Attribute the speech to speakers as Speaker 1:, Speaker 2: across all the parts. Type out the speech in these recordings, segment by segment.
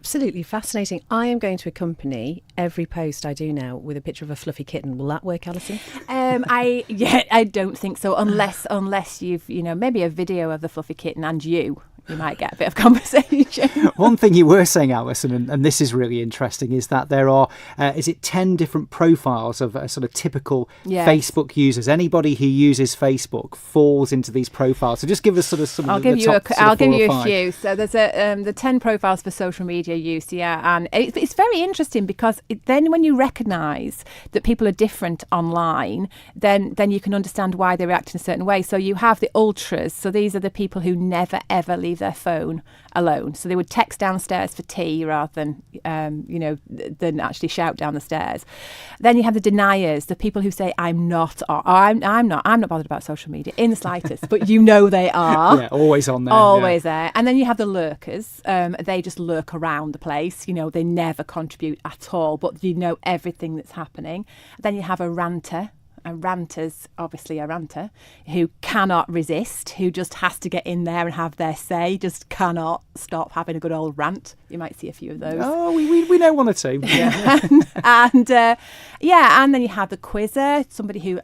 Speaker 1: absolutely fascinating. I am going to accompany every post I do now with a picture of a fluffy kitten. Will that work, Alison?
Speaker 2: I don't think so, unless you've, maybe a video of the fluffy kitten and you might get a bit of conversation.
Speaker 3: One thing you were saying, Alison, and this is really interesting, is that there are, 10 different profiles of sort of typical Facebook users. Anybody who uses Facebook falls into these profiles. So just give us sort of some
Speaker 2: I'll
Speaker 3: of
Speaker 2: give
Speaker 3: the
Speaker 2: you
Speaker 3: top
Speaker 2: I'll give you a
Speaker 3: 5.
Speaker 2: few. So there's the 10 profiles for social media use, and it's very interesting because then when you recognise that people are different online, then you can understand why they react in a certain way. So you have the ultras. So these are the people who never ever leave their phone alone. So they would text downstairs for tea rather than than actually shout down the stairs. Then you have the deniers, the people who say I'm not bothered about social media in the slightest, but they are.
Speaker 3: Yeah, always on there.
Speaker 2: Always there. And then you have the lurkers. They just lurk around the place. They never contribute at all, but everything that's happening. Then you have a ranter. A ranter's obviously a ranter who cannot resist, who just has to get in there and have their say, just cannot stop having a good old rant. You might see a few of those.
Speaker 3: Oh, we know one or two. Yeah.
Speaker 2: and then you have the quizzer,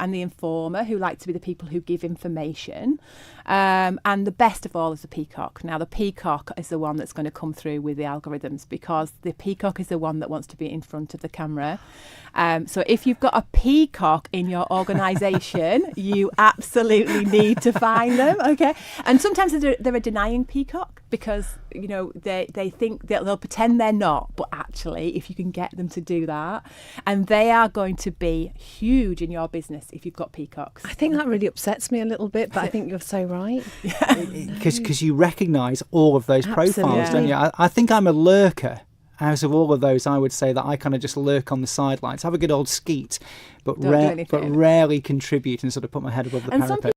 Speaker 2: and the informer, who like to be the people who give information. And the best of all is the peacock. Now, the peacock is the one that's going to come through with the algorithms, because the peacock is the one that wants to be in front of the camera. So if you've got a peacock in your organisation, you absolutely need to find them, okay? And sometimes they're a denying peacock, because, they think that they'll pretend they're not, but actually, if you can get them to do that, and they are going to be huge in your business if you've got peacocks.
Speaker 1: I think that really upsets me a little bit, but I think you're so right.
Speaker 3: Because you recognise all of those profiles, don't you? I think I'm a lurker. Out of all of those, I would say that I kind of just lurk on the sidelines, have a good old skeet, but rarely contribute and sort of put my head above the parapet.